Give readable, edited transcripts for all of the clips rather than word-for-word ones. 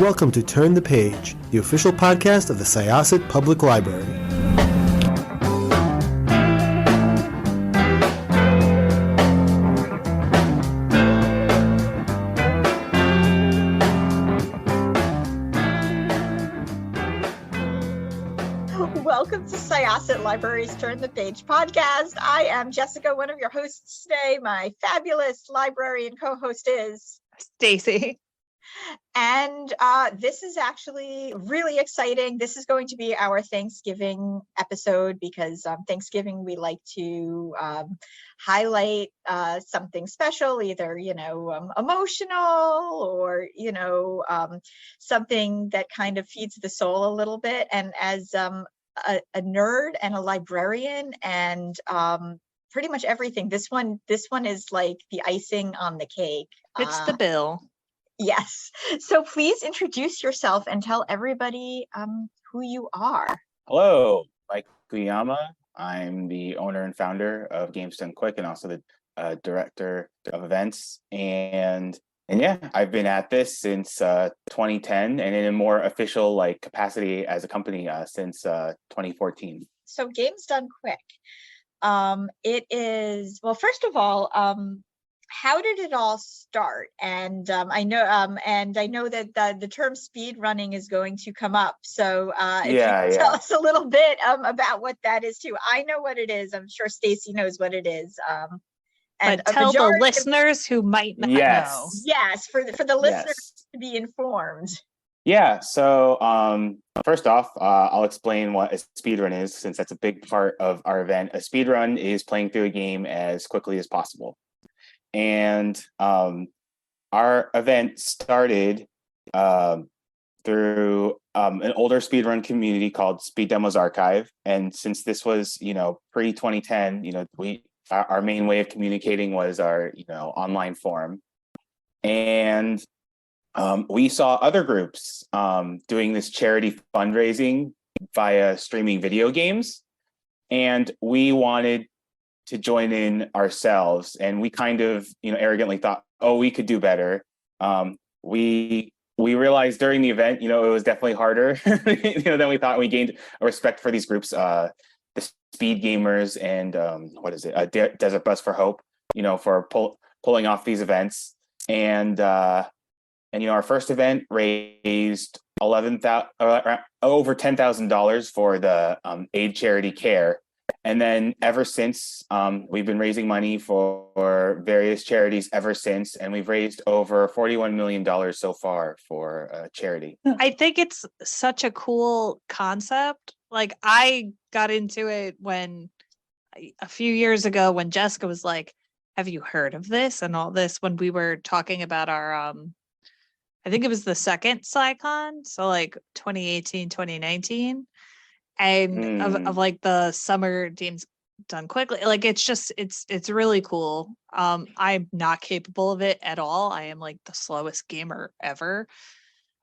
welcome to Turn the Page, the official podcast of the Syosset Public Library. Welcome to Syosset Library's Turn the Page podcast. I am Jessica, one of your hosts today. My fabulous librarian co-host is Stacey. And this is actually really exciting. This is going to be our Thanksgiving episode because Thanksgiving we like to highlight something special, either, emotional or, something that kind of feeds the soul a little bit. And as a nerd and a librarian and pretty much everything, this one is like the icing on the cake. It's the bill. Yes. So please introduce yourself and tell everybody who you are. Hello, Mike Uyama. I'm the owner and founder of Games Done Quick and also the director of events. And yeah, I've been at this since 2010 and in a more official capacity as a company since 2014. So Games Done Quick. It is, well, first of all, how did it all start? And I know that the term speed running is going to come up. So if you can tell us a little bit about what that is too. I know what it is. I'm sure Stacey knows what it is. And tell the listeners who might not know. Yes, for the listeners to be informed. Yeah. So first off, I'll explain what a speedrun is, since that's a big part of our event. A speedrun is playing through a game as quickly as possible. And our event started through an older speedrun community called Speed Demos Archive. And since this was, pre-2010, our main way of communicating was our, online forum. And we saw other groups doing this charity fundraising via streaming video games. And we wanted to join in ourselves, and we kind of arrogantly thought, oh, we could do better. We realized during the event, it was definitely harder than we thought. We gained a respect for these groups, the Speed Gamers and Desert Bus for Hope, for pulling off these events. And our first event raised over $10,000 for the aid charity CARE. And then ever since, we've been raising money for various charities ever since, and we've raised over $41 million so far for charity. I think it's such a cool concept. I got into it a few years ago when Jessica was like, have you heard of this and all this, when we were talking about our, I think it was the second SciCon, so 2018, 2019. And of the summer games done quickly. It's really cool. I'm not capable of it at all. I am the slowest gamer ever.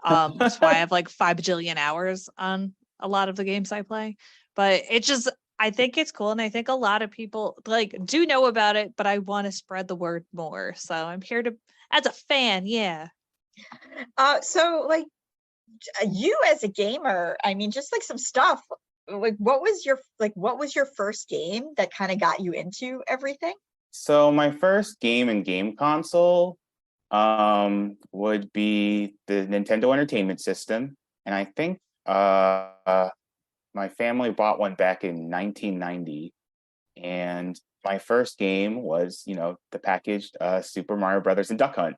That's why I have 5 bajillion hours on a lot of the games I play. But I think it's cool, and I think a lot of people do know about it, but I want to spread the word more. So I'm here to, as a fan, yeah. So you as a gamer, I mean, just some stuff. What was your first game that kind of got you into everything? So my first game and game console would be the Nintendo Entertainment System, and I think my family bought one back in 1990. And my first game was, the packaged Super Mario Brothers and Duck Hunt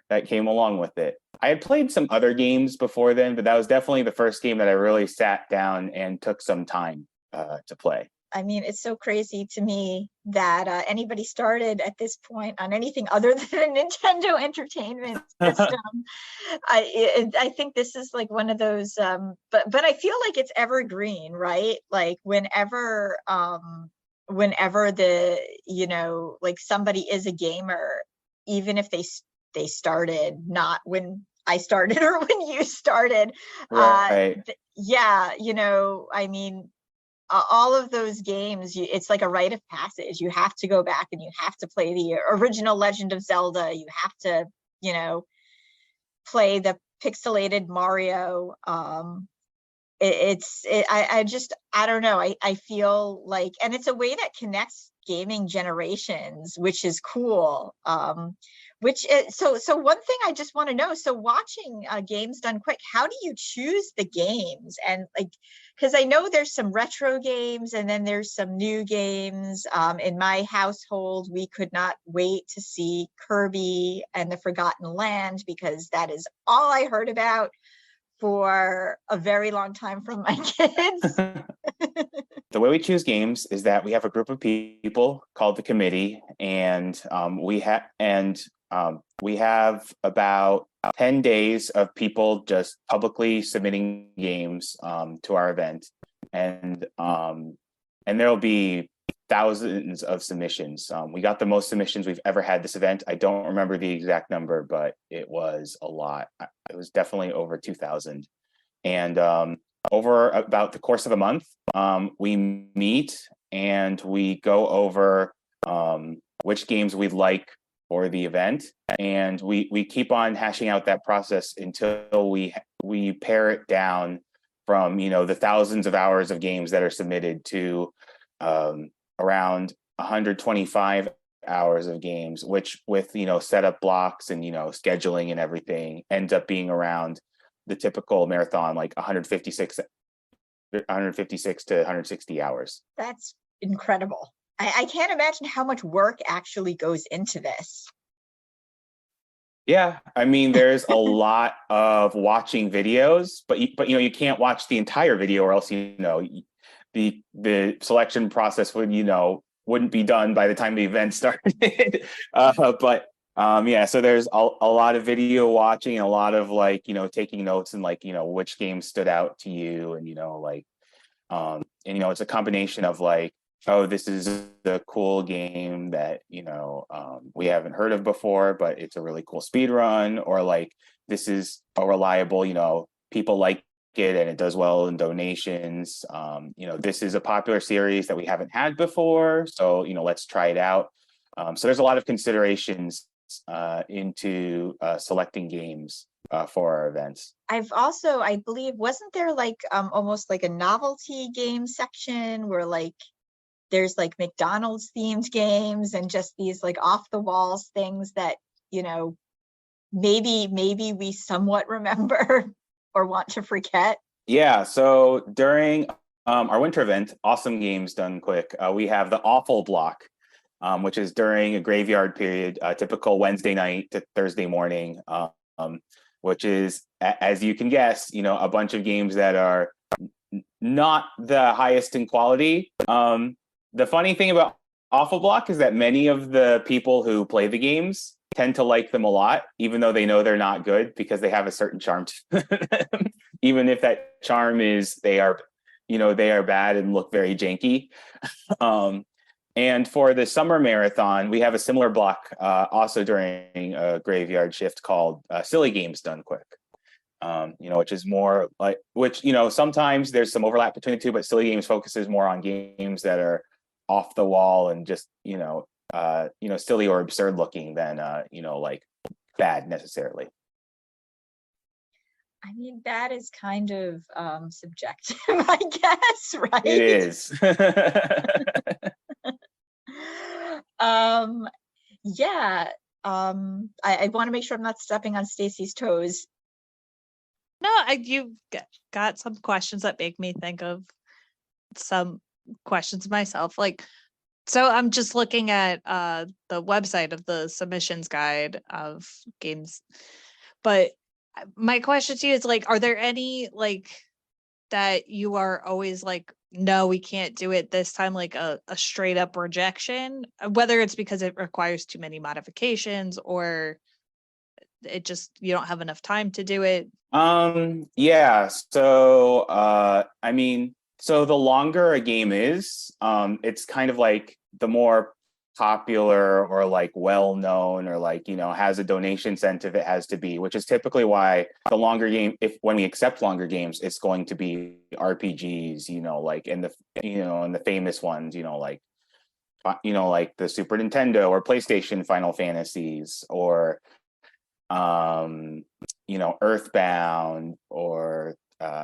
that came along with it. I had played some other games before then, but that was definitely the first game that I really sat down and took some time to play. I mean, it's so crazy to me that anybody started at this point on anything other than a Nintendo Entertainment System. I think this is one of those, but I feel like it's evergreen, right? Whenever the, somebody is a gamer, even if they started not when I started or when you started. Right. I mean, all of those games, it's like a rite of passage. You have to go back and you have to play the original Legend of Zelda. You have to, play the pixelated Mario. I don't know. I feel like, and it's a way that connects gaming generations, which is cool. So one thing I just want to know, so watching games done quick, how do you choose the games? And like, because I know there's some retro games and then there's some new games. In my household, we could not wait to see Kirby and the Forgotten Land because that is all I heard about for a very long time from my kids. The way we choose games is that we have a group of people called the committee, and we have about 10 days of people just publicly submitting games to our event, and there'll be thousands of submissions. We got the most submissions we've ever had this event. I don't remember the exact number, but it was a lot. It was definitely over 2,000. And over about the course of a month, we meet and we go over which games we'd like for the event. And we keep on hashing out that process until we pare it down from, the thousands of hours of games that are submitted to around 125 hours of games, which with setup blocks and scheduling and everything ends up being around the typical marathon, like 156 to 160 hours. That's incredible. I can't imagine how much work actually goes into this. Yeah, I mean, there's a lot of watching videos, but you can't watch the entire video, or else the selection process wouldn't be done by the time the event started. So there's a lot of video watching and a lot of taking notes and which games stood out to you, and it's a combination of oh, this is a cool game that we haven't heard of before, but it's a really cool speed run, or this is a reliable, people like it and it does well in donations. This is a popular series that we haven't had before, so let's try it out. So there's a lot of considerations into selecting games for our events. I've also, I believe, wasn't there almost like a novelty game section where there's McDonald's themed games and just these off the walls things that maybe we somewhat remember or want to forget? Yeah, so during our winter event, Awesome Games Done Quick, we have the Awful Block, which is during a graveyard period, typical Wednesday night to Thursday morning, which is, as you can guess, a bunch of games that are not the highest in quality. The funny thing about Awful Block is that many of the people who play the games tend to like them a lot, even though they know they're not good, because they have a certain charm to them. Even if that charm is they are bad and look very janky. And for the summer marathon, we have a similar block also during a graveyard shift called Silly Games Done Quick. Which is more sometimes there's some overlap between the two, but Silly Games focuses more on games that are off the wall and just silly or absurd looking than bad necessarily. I mean, that is kind of subjective, I guess, right? It is. Yeah. I want to make sure I'm not stepping on Stacey's toes. No, you've got some questions that make me think of some questions myself. So I'm just looking at the website of the submissions guide of games, but my question to you is are there any that you are always no, we can't do it this time, a straight up rejection, whether it's because it requires too many modifications or it just you don't have enough time to do it? Yeah, so so the longer a game is, it's kind of the more popular or well known or has a donation incentive it has to be, which is typically why the longer game, when we accept longer games, it's going to be RPGs, and the famous ones, the Super Nintendo or PlayStation Final Fantasies, or Earthbound or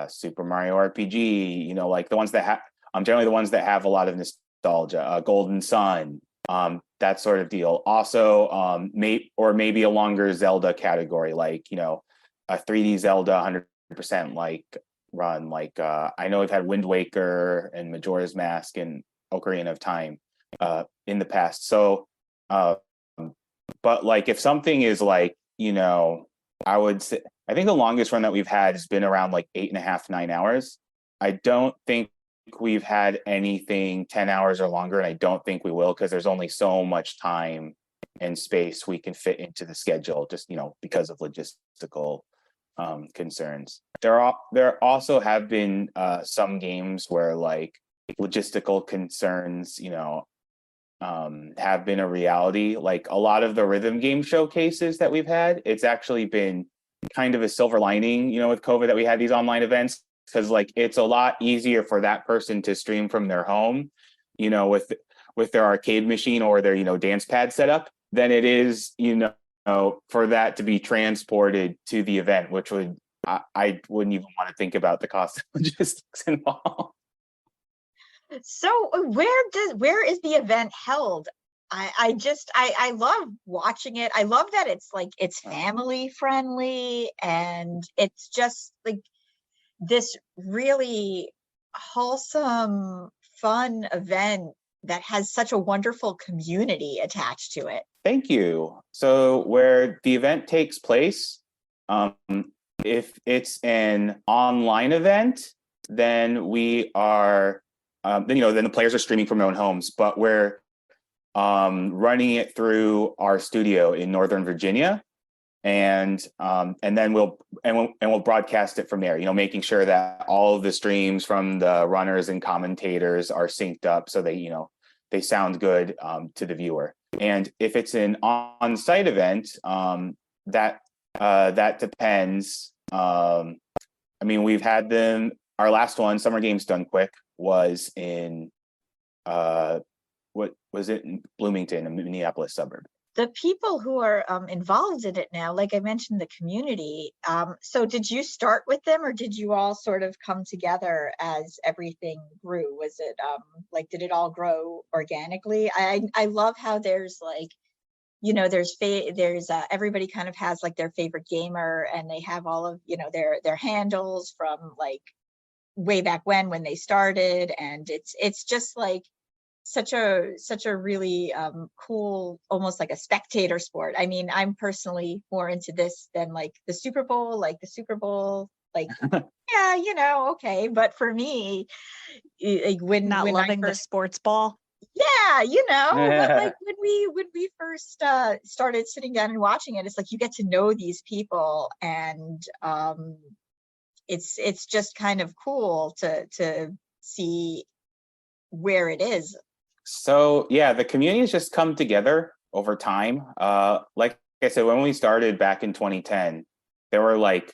Super Mario RPG, like the ones that have, generally the ones that have a lot of nostalgia, Golden Sun, that sort of deal. Also, maybe a longer Zelda category, like, a 3D Zelda 100% like run. Like, I know we've had Wind Waker and Majora's Mask and Ocarina of Time in the past. So, but like if something is like, I would say, I think the longest run that we've had has been around like 8.5, 9 hours. I don't think we've had anything 10 hours or longer, and I don't think we will, because there's only so much time and space we can fit into the schedule, just because of logistical concerns. There also have been some games where like logistical concerns, have been a reality. Like a lot of the rhythm game showcases that we've had, it's actually been kind of a silver lining, with COVID, that we had these online events, because like it's a lot easier for that person to stream from their home, with their arcade machine or their dance pad setup, than it is for that to be transported to the event, which I wouldn't even want to think about the cost of logistics involved. So where is the event held? I love watching it. I love that it's family friendly, and it's just like this really wholesome, fun event that has such a wonderful community attached to it. Thank you. So where the event takes place, if it's an online event, then we are then the players are streaming from their own homes, but we're running it through our studio in Northern Virginia, and then we'll broadcast it from there. Making sure that all of the streams from the runners and commentators are synced up, so they sound good to the viewer. And if it's an on-site event, that depends. We've had them. Our last one, Summer Games Done Quick, was in what was it, in Bloomington, a Minneapolis suburb. The people who are involved in it now, like I mentioned, the community. So did you start with them, or did you all sort of come together as everything grew? Was it did it all grow organically? I love how there's there's everybody kind of has like their favorite gamer, and they have all of their handles from like way back when they started, and it's just like such a really cool, almost like a spectator sport. I mean, I'm personally more into this than like the Super Bowl, yeah, okay, but for me, when loving the sports ball. Yeah, but like when we first started sitting down and watching it, it's like you get to know these people, and it's just kind of cool to see where it is. So yeah, the community has just come together over time. Like I said, when we started back in 2010, there were like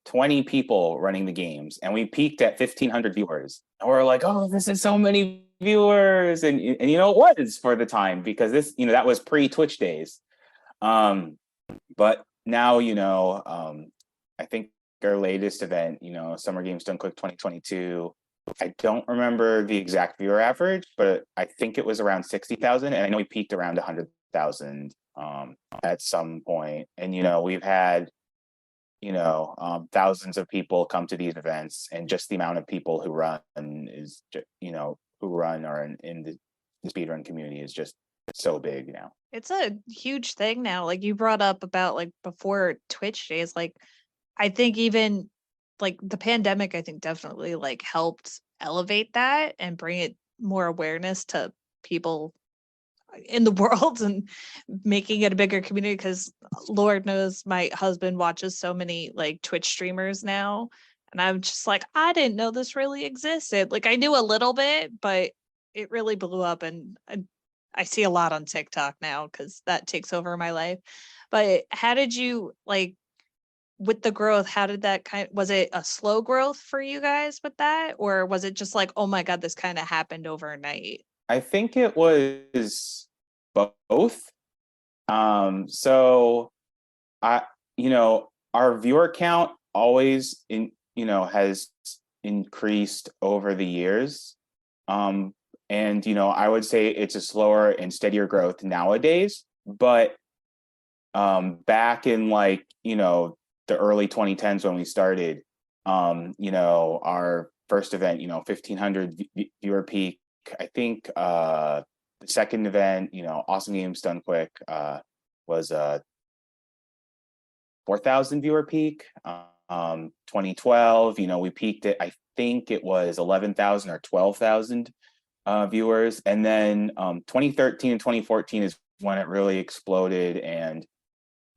20 people running the games, and we peaked at 1,500 viewers. And we're like, oh, this is so many viewers, and it was for the time, because this that was pre-Twitch days. But now I think our latest event, Summer Games Done Quick 2022. I don't remember the exact viewer average, but I think it was around 60,000, and I know we peaked around 100,000 at some point. And we've had thousands of people come to these events, and just the amount of people who run is or in the speedrun community is just so big now. It's a huge thing now. Like you brought up about like before Twitch days, like I think even like the pandemic, I think definitely like helped elevate that and bring it more awareness to people in the world, and making it a bigger community, because Lord knows my husband watches so many like Twitch streamers now, and I'm just like, I didn't know this really existed. Like I knew a little bit, but it really blew up, and I see a lot on TikTok now because that takes over my life. But how did you like with the growth? How did that was it a slow growth for you guys with that, or was it just like, oh my God, this kind of happened overnight? I think it was both. So our viewer count always has increased over the years. And I would say it's a slower and steadier growth nowadays, but back in the early 2010s when we started, our first event, 1,500 viewer peak. I think the second event, Awesome Games Done Quick, was 4,000 viewer peak. 2012, we peaked at, I think it was 11,000 or 12,000 viewers. And then 2013 and 2014 is when it really exploded. And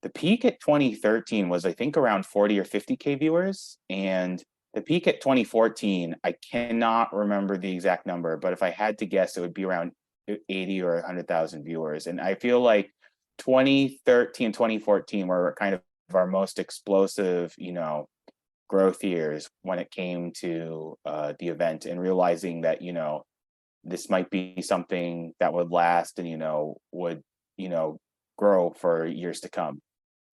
the peak at 2013 was, I think, around 40 or 50K viewers. And the peak at 2014, I cannot remember the exact number, but if I had to guess, it would be around 80 or 100,000 viewers. And I feel like 2013, 2014 were kind of our most explosive, growth years when it came to the event, and realizing that, this might be something that would last and, would, grow for years to come.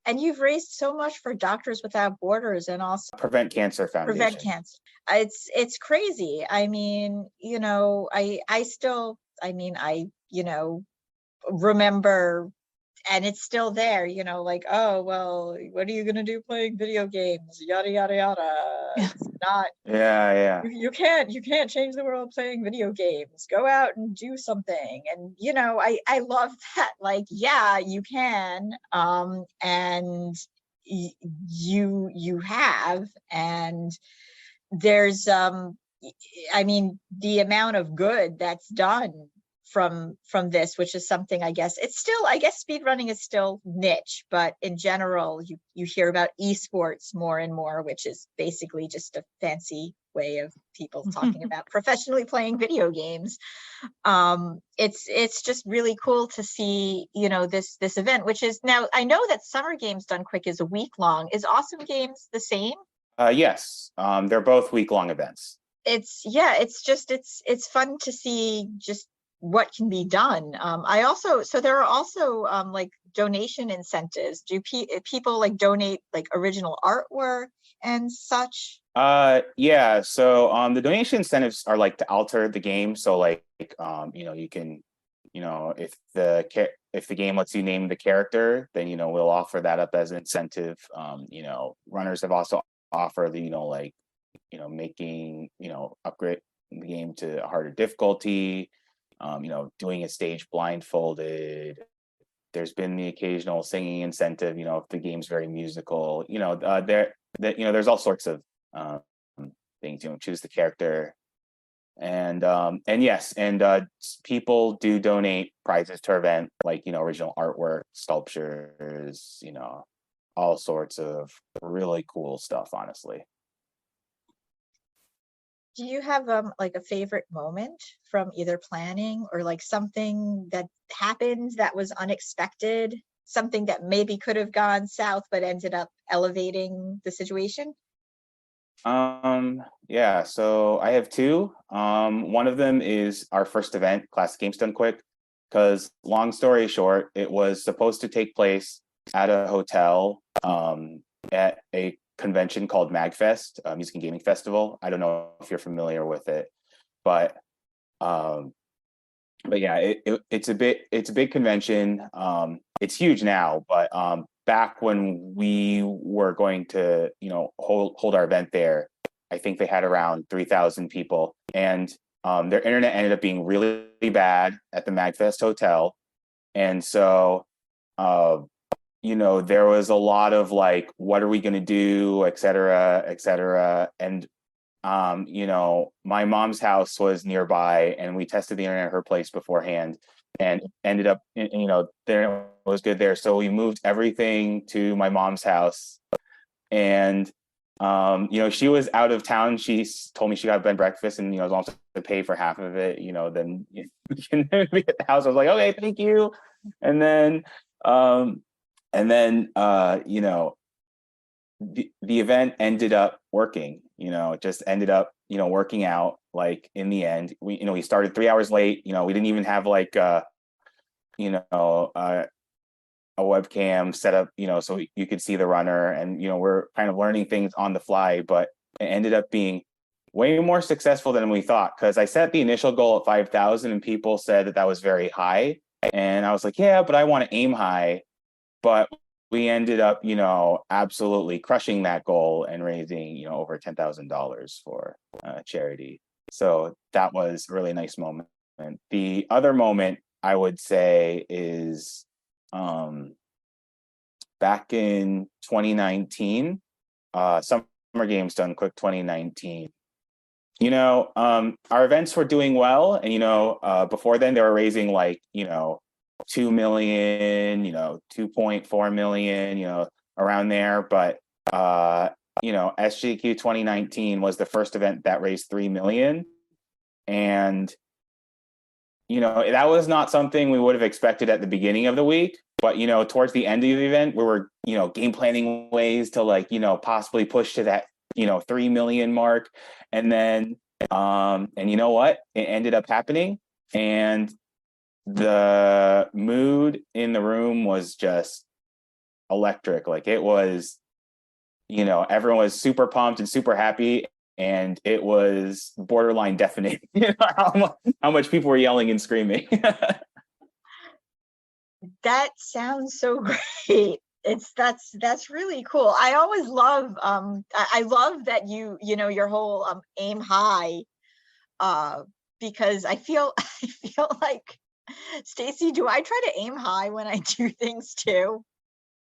And you've raised so much for Doctors Without Borders and also Prevent Cancer Foundation. Prevent Cancer. It's crazy. I mean, I still, remember, and it's still there, oh, well, what are you going to do playing video games? Yada, yada, yada. It's not. Yeah. You can't change the world playing video games. Go out and do something. And, I love that. Like, yeah, you can. And you have, and there's, the amount of good that's done from this, which is something, I guess speedrunning is still niche, but in general, you hear about esports more and more, which is basically just a fancy way of people talking about professionally playing video games. It's just really cool to see, this event, which is now, I know that Summer Games Done Quick is a week long. Is Awesome Games the same? Yes, they're both week-long events. It's fun to see just what can be done. So there are also like donation incentives. Do people donate original artwork and such? Yeah, so the donation incentives are to alter the game. So you can, if the game lets you name the character, then we'll offer that up as an incentive. Runners have also offered making upgrade the game to a harder difficulty, doing a stage blindfolded. There's been the occasional singing incentive, if the game's very musical. There's all sorts of things. Choose the character, and yes, and people do donate prizes to our event, original artwork, sculptures, all sorts of really cool stuff, honestly. Do you have a favorite moment from either planning or something that happened that was unexpected, something that maybe could have gone south but ended up elevating the situation? Yeah, so I have two. One of them is our first event, Classic Games Done Quick, because long story short, it was supposed to take place at a hotel at a convention called MagFest, Music and Gaming Festival. I don't know if you're familiar with it, but yeah, it's a big convention. It's huge now, but back when we were going to hold our event there, I think they had around 3,000 people, and their internet ended up being really bad at the MagFest hotel, and so there was a lot of what are we going to do, et cetera. And, my mom's house was nearby, and we tested the internet at her place beforehand, and ended up, there was good there. So we moved everything to my mom's house, and, she was out of town. She told me she got bed and breakfast, and, I was also to pay for half of it, then we can be at the house. I was like, okay, thank you. And then, the event ended up working, it just ended up, working out. In the end, we started 3 hours late, we didn't even have a webcam set up, so you could see the runner, and we're kind of learning things on the fly, but it ended up being way more successful than we thought, because I set the initial goal at 5,000 and people said that was very high, and I was like, yeah, but I want to aim high. But we ended up absolutely crushing that goal and raising over $10,000 for charity. So that was a really nice moment. And the other moment I would say is back in 2019, Summer Games Done Quick 2019. Our events were doing well, and before then they were raising like 2 million, 2.4 million, around there. But SGQ 2019 was the first event that raised 3 million, and that was not something we would have expected at the beginning of the week. But towards the end of the event, we were game planning ways to possibly push to that 3 million mark, and then and you know what, it ended up happening, and the mood in the room was just electric. Like, it was everyone was super pumped and super happy, and it was borderline deafening how much people were yelling and screaming. That sounds so great. That's really cool. I always love I love that your whole aim high, because I feel like, Stacey, do I try to aim high when I do things too?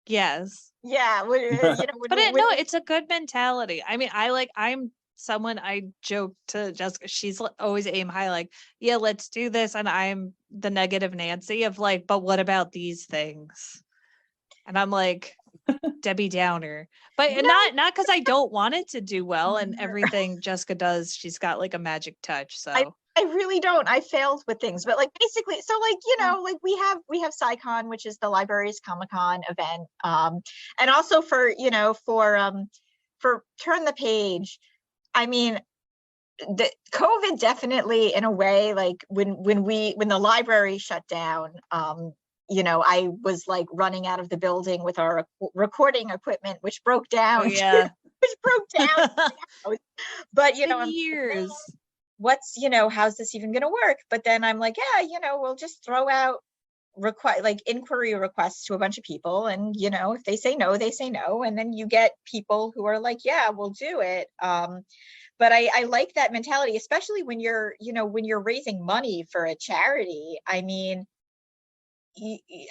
Yes. Yeah, But no, it's a good mentality. I mean, I'm someone, I joke to Jessica, she's always aim high, like, yeah, let's do this. And I'm the negative Nancy of like, but what about these things? And I'm like, Debbie Downer. But not because I don't want it to do well, and everything Jessica does, she's got like a magic touch. So I really don't. I failed with things, but like basically, so like like we have SciCon, which is the library's Comic-Con event, and also for Turn the Page. I mean, the COVID definitely, in a way, like when the library shut down, I was like running out of the building with our recording equipment, which broke down. oh yeah. Which broke down. But years. what's how's this even going to work? But then I'm like, yeah, we'll just throw out inquiry requests to a bunch of people, and if they say no, they say no, and then you get people who are like, yeah, we'll do it. But I like that mentality, especially when you're raising money for a charity. I mean,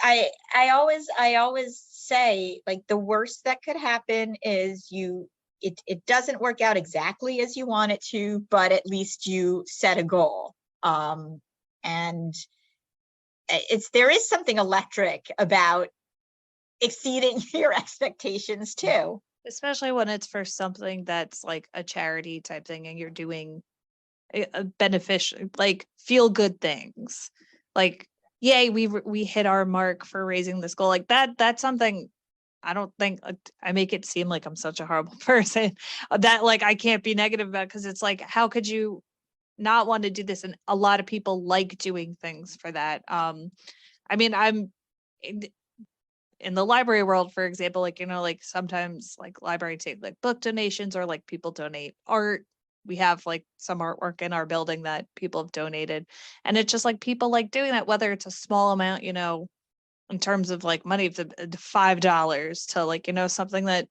I always say, like, the worst that could happen is it doesn't work out exactly as you want it to, but at least you set a goal. And there is something electric about exceeding your expectations too. Especially when it's for something that's like a charity type thing, and you're doing a beneficial, like, feel good things. Like, yay, we hit our mark for raising this goal. Like that's something. I don't think I make it seem like I'm such a horrible person that like I can't be negative about, because it's like, how could you not want to do this? And a lot of people like doing things for that. I mean, I'm in the library world, for example, like, like sometimes like library take like book donations, or like people donate art. We have like some artwork in our building that people have donated, and it's just like people like doing that, whether it's a small amount, in terms of like money, the $5 to like, something that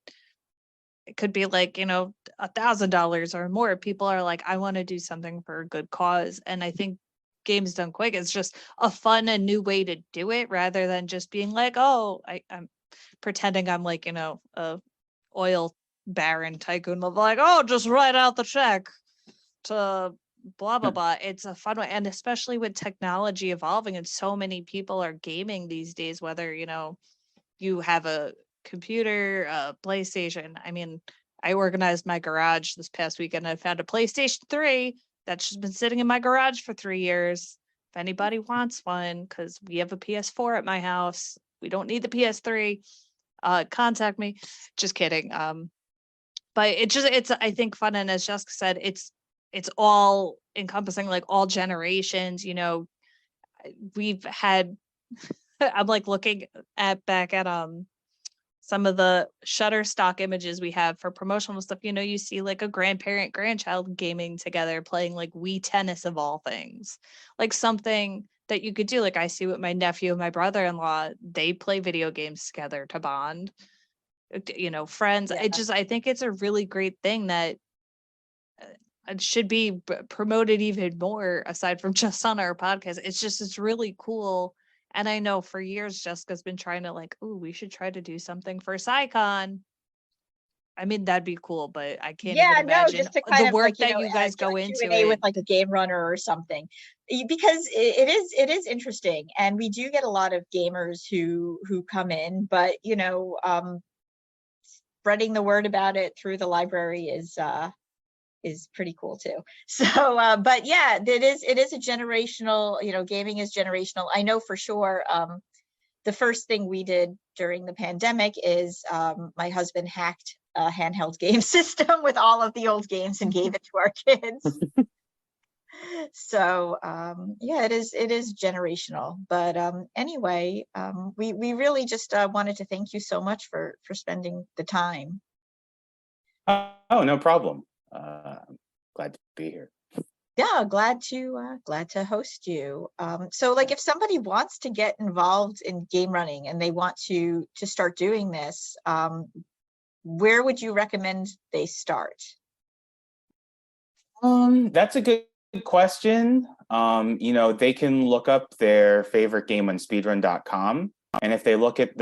it could be like, $1,000 or more. People are like, I want to do something for a good cause. And I think Games Done Quick is just a fun and new way to do it, rather than just being like, oh, I'm pretending I'm like, a oil baron tycoon of like, oh, just write out the check to blah blah blah. It's a fun way, and especially with technology evolving and so many people are gaming these days, whether you have a computer, a PlayStation. I mean, I organized my garage this past weekend. I found a PlayStation 3 that's just been sitting in my garage for 3 years. If anybody wants one, because we have a PS4 at my house, we don't need the PS3, contact me. Just kidding. But it's I think fun, and as Jessica said, it's all encompassing, like all generations. We've had I'm like looking back at some of the Shutterstock images we have for promotional stuff. You see like a grandparent grandchild gaming together, playing like Wii tennis of all things, like something that you could do. Like I see with my nephew and my brother-in-law, they play video games together to bond. Friends. Yeah. I think it's a really great thing that it should be promoted even more aside from just on our podcast. It's really cool. And I know for years Jessica's been trying to like, oh, we should try to do something for SciCon. I mean, that'd be cool, but I can't even imagine just to the kind of work like, that you guys do go a into Q&A with it. like a game runner or something, because it is interesting, and we do get a lot of gamers who come in, but spreading the word about it through the library is pretty cool too. So but yeah, it is a generational, gaming is generational. I know for sure. The first thing we did during the pandemic is my husband hacked a handheld game system with all of the old games and gave it to our kids. So yeah, it is generational. But anyway, we really just wanted to thank you so much for spending the time. Oh, no problem. Glad to be here. Yeah, glad to host you. So like if somebody wants to get involved in game running and they want to start doing this, where would you recommend they start? That's a good question. They can look up their favorite game on speedrun.com, and if they look at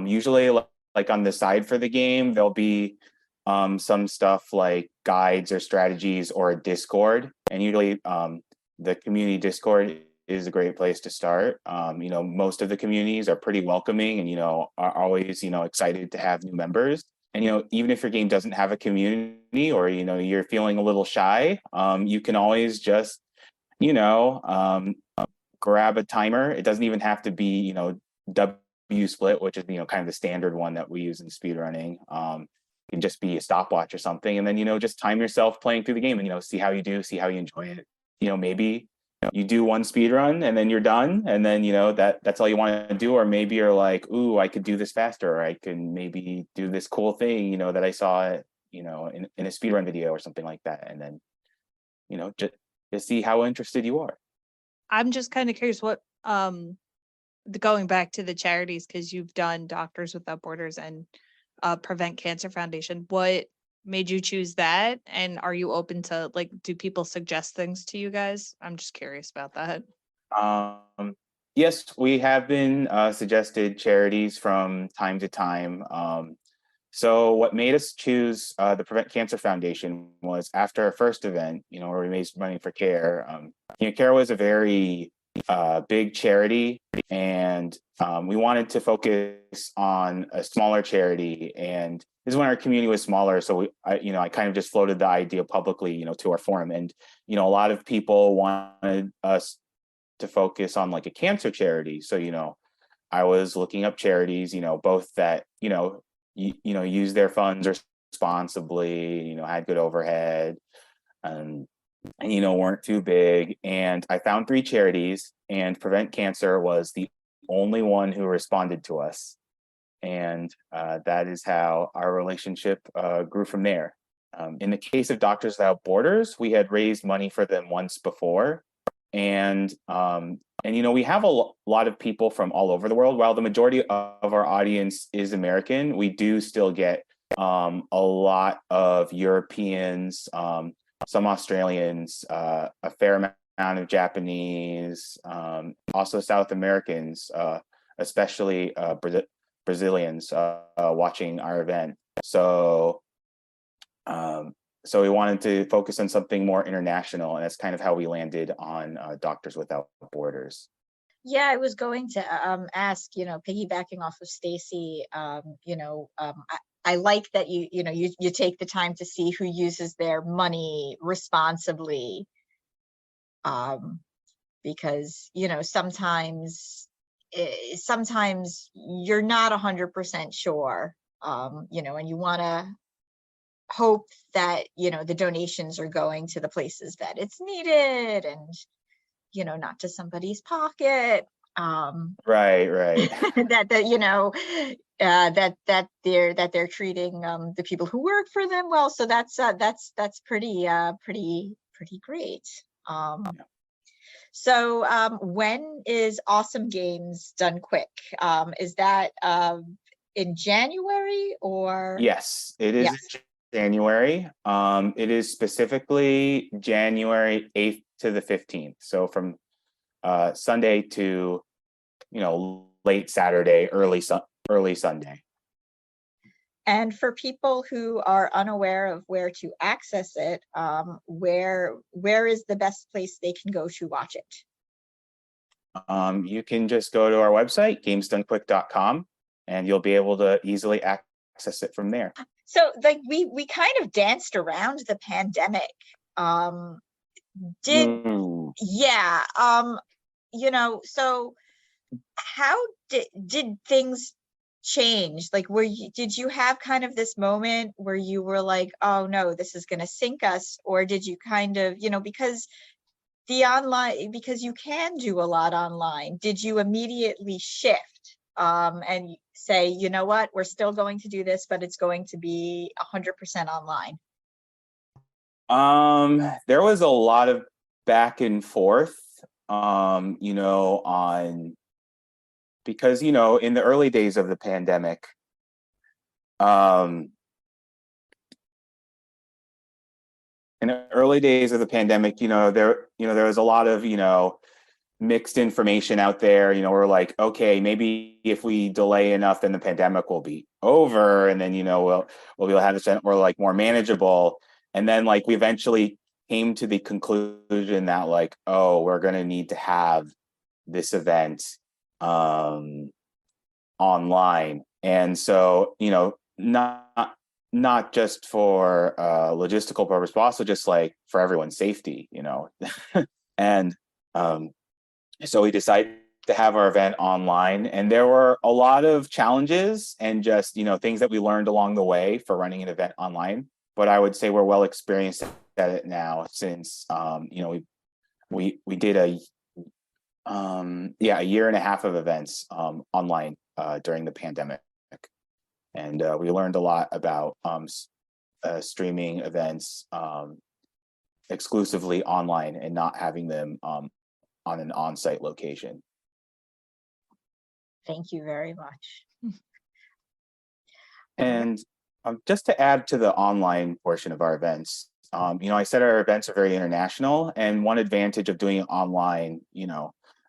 usually like on the side for the game, there'll be some stuff like guides or strategies or a Discord, and usually the community Discord is a great place to start. Most of the communities are pretty welcoming and are always excited to have new members. And even if your game doesn't have a community, or you're feeling a little shy, you can always just grab a timer. It doesn't even have to be W split, which is kind of the standard one that we use in speedrunning. It can just be a stopwatch or something, and then just time yourself playing through the game and see how you do, see how you enjoy it. Maybe you do one speed run and then you're done, and then that's all you want to do. Or maybe you're like, ooh, I could do this faster, or I can maybe do this cool thing that I saw in a speed run video or something like that. And then just see how interested you are. I'm just kind of curious what going back to the charities, because you've done Doctors Without Borders and Prevent Cancer Foundation. What made you choose that? And are you open to do people suggest things to you guys? I'm just curious about that. Yes, we have been suggested charities from time to time. So what made us choose the Prevent Cancer Foundation was after our first event, where we raised money for CARE. CARE was a very big charity, and we wanted to focus on a smaller charity. And this is when our community was smaller, so I kind of just floated the idea publicly, to our forum, and a lot of people wanted us to focus on like a cancer charity. So I was looking up charities, both that use their funds responsibly, had good overhead, and weren't too big. And I found 3 charities, and Prevent Cancer was the only one who responded to us. And that is how our relationship grew from there. In the case of Doctors Without Borders, we had raised money for them once before. And we have a lot of people from all over the world. While the majority of our audience is American, we do still get a lot of Europeans, some Australians, a fair amount of Japanese, also South Americans, especially Brazilians watching our event. So we wanted to focus on something more international, and that's kind of how we landed on Doctors Without Borders. Yeah, I was going to ask, piggybacking off of Stacey, I like that you take the time to see who uses their money responsibly, because sometimes you're not 100% sure, and you want to hope that the donations are going to the places that it's needed, and not to somebody's pocket. Right. that you know, that they're treating the people who work for them well. So that's pretty great. So when is Awesome Games Done Quick? Is that in January or? Yes, it is Yes. January. It is specifically January 8th to the 15th. So from Sunday to, late Saturday, early Sunday. And for people who are unaware of where to access it, where is the best place they can go to watch it? You can just go to our website, gamesdonequick.com, and you'll be able to easily access it from there. So like we kind of danced around the pandemic. So how did things change? Like, did you have kind of this moment where you were like, oh no, this is going to sink us? Or did you kind of, because you can do a lot online, did you immediately shift and say, you know what, we're still going to do this, but it's going to be 100% online? There was a lot of back and forth, because, in the early days of the pandemic, there was a lot of, mixed information out there. We're like, okay, maybe if we delay enough, then the pandemic will be over. And then, we'll have this more like more manageable. And then like we eventually came to the conclusion that like, oh, we're going to need to have this event online. And so, not just for logistical purpose, but also just like for everyone's safety, and so we decided to have our event online, and there were a lot of challenges and just, things that we learned along the way for running an event online. But I would say we're well experienced at it now since, we did a year and a half of events online during the pandemic. And we learned a lot about streaming events exclusively online and not having them on an on-site location. Thank you very much. And just to add to the online portion of our events, I said our events are very international, and one advantage of doing it online,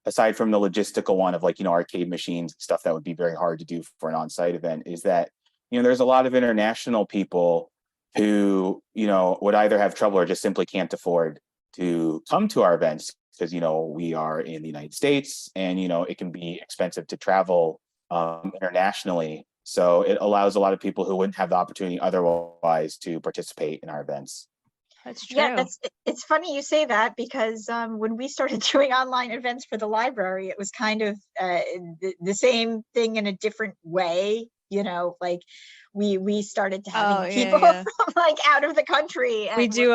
aside from the logistical one of like, arcade machines and stuff that would be very hard to do for an on-site event, is that, there's a lot of international people who, would either have trouble or just simply can't afford to come to our events because, we are in the United States and, it can be expensive to travel internationally. So it allows a lot of people who wouldn't have the opportunity otherwise to participate in our events. That's true. Yeah, it's funny you say that, because when we started doing online events for the library, it was kind of the same thing in a different way. Like we started to have people from like out of the country. And we do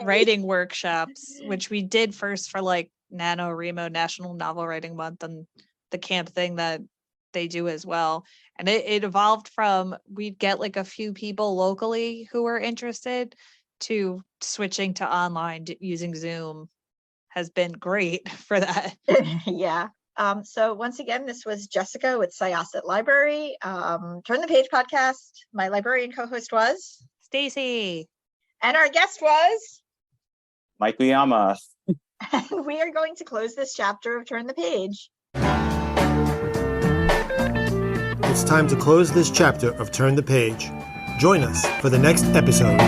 writing workshops, which we did first for like NaNoWriMo National Novel Writing Month and the camp thing that they do as well. And it evolved from, we'd get like a few people locally who were interested, to switching to online using Zoom has been great for that. Yeah. So once again, this was Jessica with Syosset Library. Turn the Page podcast. My librarian co-host was Stacey. And our guest was Mike Uyama. And we are going to close this chapter of Turn the Page. It's time to close this chapter of Turn the Page. Join us for the next episode.